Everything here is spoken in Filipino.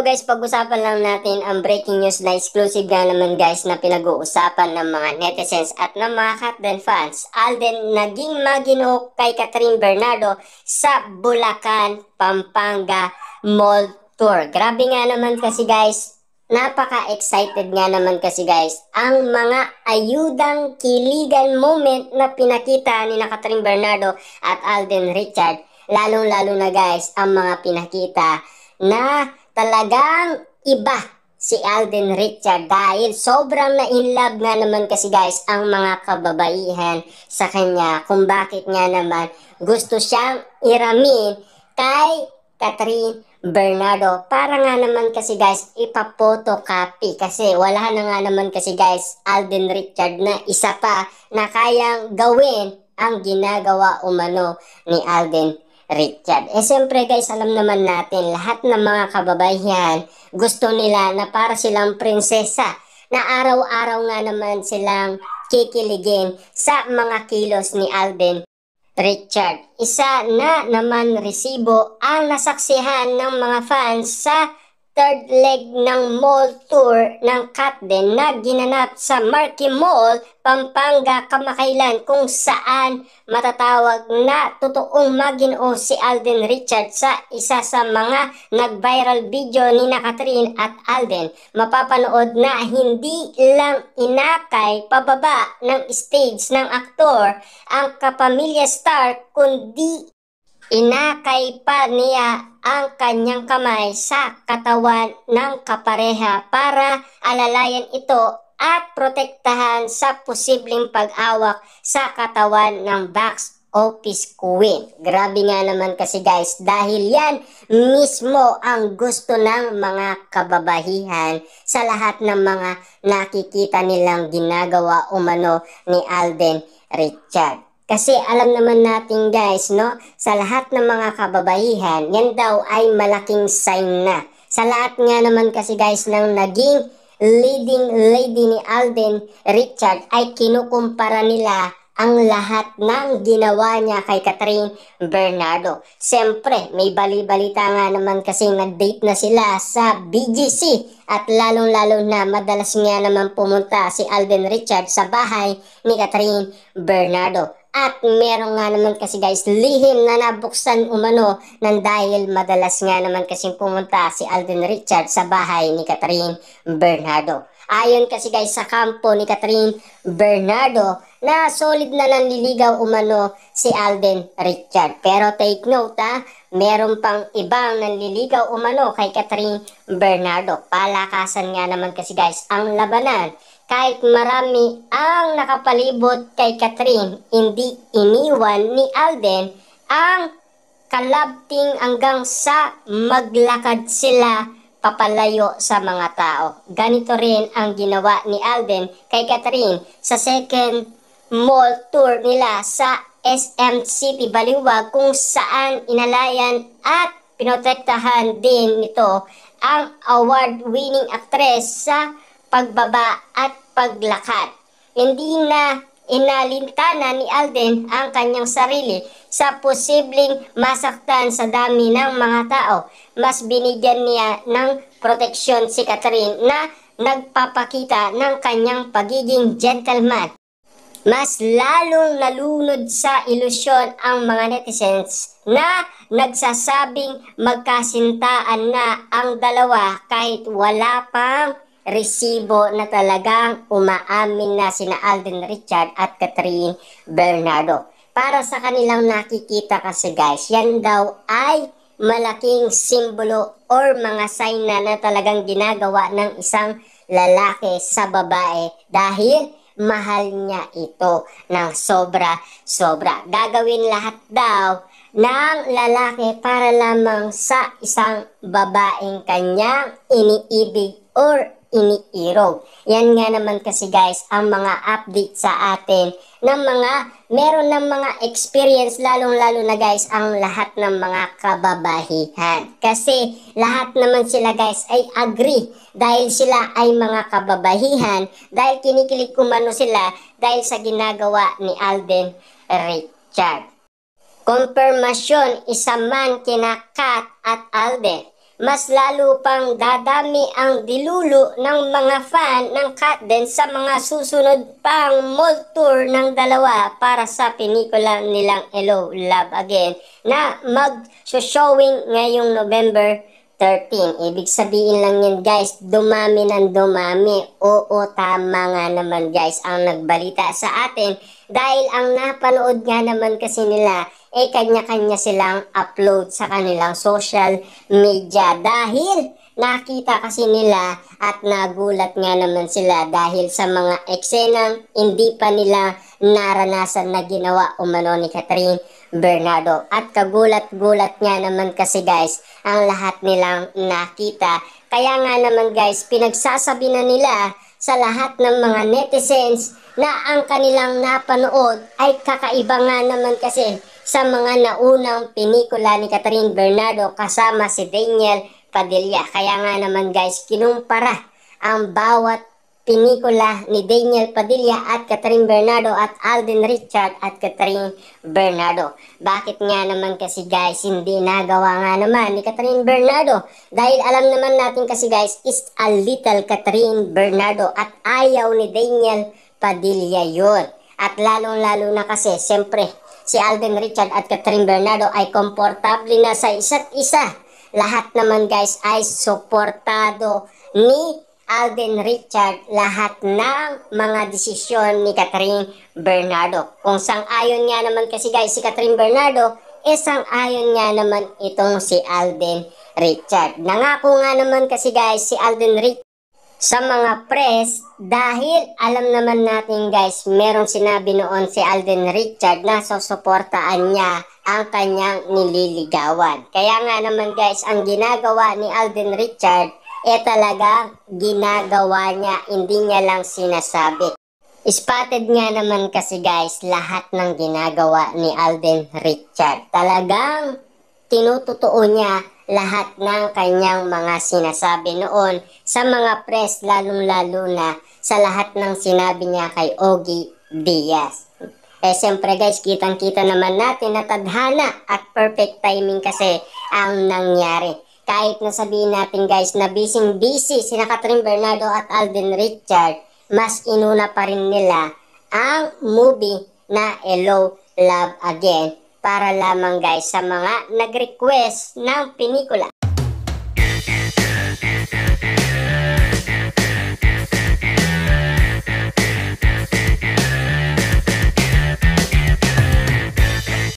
guys, pag-usapan lang natin ang breaking news na exclusive nga naman guys na pinag-uusapan ng mga netizens at ng mga Katden fans. Alden naging magino kay Catherine Bernardo sa Bulacan, Pampanga Mall Tour. Grabe nga naman kasi guys, napaka-excited nga naman kasi guys ang mga ayudang kiligan moment na pinakita ni Catherine Bernardo at Alden Richard. Lalong-lalo na guys ang mga pinakita na talagang iba si Alden Richard dahil sobrang na-inlove nga naman kasi guys ang mga kababaihan sa kanya kung bakit nga naman gusto siyang iramin kay Catherine Bernardo para nga naman kasi guys ipa-photocopy kasi wala na nga naman kasi guys Alden Richard na isa pa na kayang gawin ang ginagawa umano ni Alden Richard. Siyempre guys, alam naman natin lahat ng mga kababaihan gusto nila na para silang prinsesa na araw-araw nga naman silang kikiligin sa mga kilos ni Alden Richard. Isa na naman resibo ang nasaksihan ng mga fans sa third leg ng mall tour ng Katden na ginanap sa Marquee Mall, Pampanga kamakailan kung saan matatawag na totoong maginoo si Alden Richard sa isa sa mga nag-viral video ni Catherine at Alden. Mapapanood na hindi lang inakay pababa ng stage ng aktor ang kapamilya star kundi inakay pa niya ang kanyang kamay sa katawan ng kapareha para alalayan ito at protektahan sa posibleng pag-awak sa katawan ng box office queen. Grabe nga naman kasi guys dahil yan mismo ang gusto ng mga kababahihan sa lahat ng mga nakikita nilang ginagawa umano ni Alden Richard. Kasi alam naman natin guys, no, sa lahat ng mga kababaihan, yan daw ay malaking sign na. Sa lahat nga naman kasi guys ng naging leading lady ni Alden Richard ay kinukumpara nila ang lahat ng ginawa niya kay Catherine Bernardo. Siyempre, may bali-balita nga naman kasi nag-date na sila sa BGC at lalong-lalo na madalas nga naman pumunta si Alden Richard sa bahay ni Catherine Bernardo. At meron nga naman kasi guys lihim na nabuksan umano nang dahil madalas nga naman kasi pumunta si Alden Richard sa bahay ni Catherine Bernardo. Ayon kasi guys sa kampo ni Catherine Bernardo na solid na nanliligaw umano si Alden Richard. Pero take note meron pang ibang nanliligaw umano kay Catherine Bernardo. Palakasan nga naman kasi guys ang labanan. Kahit marami ang nakapalibot kay Catherine, hindi iniwan ni Alden ang kalabting hanggang sa maglakad sila papalayo sa mga tao. Ganito rin ang ginawa ni Alden kay Catherine sa second mall tour nila sa SM City Baliwag kung saan inalayan at pinotektahan din nito ang award-winning actress sa pagbaba at paglakad. Hindi na inalintana ni Alden ang kanyang sarili sa posibleng masaktan sa dami ng mga tao. Mas binigyan niya ng proteksyon si Catherine na nagpapakita ng kanyang pagiging gentleman. Mas lalong nalunod sa ilusyon ang mga netizens na nagsasabing magkasintaan na ang dalawa kahit wala pang resibo na talagang umaamin na sina Alden Richard at Catherine Bernardo. Para sa kanilang nakikita kasi guys, yan daw ay malaking simbolo or mga sign na talagang ginagawa ng isang lalaki sa babae dahil mahal niya ito ng sobra-sobra. Gagawin lahat daw ng lalaki para lamang sa isang babaeng kanyang iniibig or iniirog. Yan nga naman kasi guys ang mga update sa atin ng mga meron ng mga experience lalong-lalo na guys ang lahat ng mga kababahihan. Kasi lahat naman sila guys ay agree dahil sila ay mga kababahihan dahil kinikilig kumano sila dahil sa ginagawa ni Alden Richard. Konfirmasyon isa man kina Kat at Alden. mas lalo pang dadami ang dilulo ng mga fan ng Katden sa mga susunod pang mall tour ng dalawa para sa pelikula nilang Hello, Love Again na mag-showing ngayong November 13. Ibig sabihin lang yan guys, dumami ng dumami. Oo, tama nga naman guys ang nagbalita sa atin dahil ang napanood nga naman kasi nila kanya-kanya silang upload sa kanilang social media dahil nakita kasi nila at nagulat nga naman sila dahil sa mga eksenang hindi pa nila naranasan na ginawa umano ni Catherine Bernardo. At kagulat-gulat nga naman kasi guys ang lahat nilang nakita. Kaya nga naman guys, pinagsasabi na nila sa lahat ng mga netizens na ang kanilang napanood ay kakaiba nga naman kasi sa mga naunang pelikula ni Catherine Bernardo kasama si Daniel Padilla. Kaya nga naman guys, kinumpara ang bawat pelikula ni Daniel Padilla at Catherine Bernardo at Alden Richard at Catherine Bernardo. Bakit nga naman kasi guys hindi nagawa nga naman ni Catherine Bernardo? Dahil alam naman natin kasi guys is a little Catherine Bernardo at ayaw ni Daniel Padilla yun. At lalong-lalo na kasi siyempre si Alden Richard at Catherine Bernardo ay komportable na sa isa't isa. Lahat naman guys ay suportado ni Alden Richard lahat ng mga desisyon ni Catherine Bernardo. Kung sang-ayon nga naman kasi guys si Catherine Bernardo, sang-ayon nga naman itong si Alden Richard. Nangako nga naman kasi guys si Alden Richard sa mga press dahil alam naman natin guys, merong sinabi noon si Alden Richard na susuportaan niya ang kanyang nililigawan. Kaya nga naman guys, ang ginagawa ni Alden Richard talaga ginagawa niya, hindi niya lang sinasabi. Spotted nga naman kasi guys lahat ng ginagawa ni Alden Richard. Talagang tinutotoo niya lahat ng kanyang mga sinasabi noon sa mga press, lalong-lalo na sa lahat ng sinabi niya kay Ogie Diaz. Siyempre guys, kitang-kita naman natin na tadhana at perfect timing kasi ang nangyari. Kahit na sabihin natin guys na busy sina Catherine Bernardo at Alden Richard, mas inuna pa rin nila ang movie na Hello, Love Again para lamang guys sa mga nag-request ng pelikula.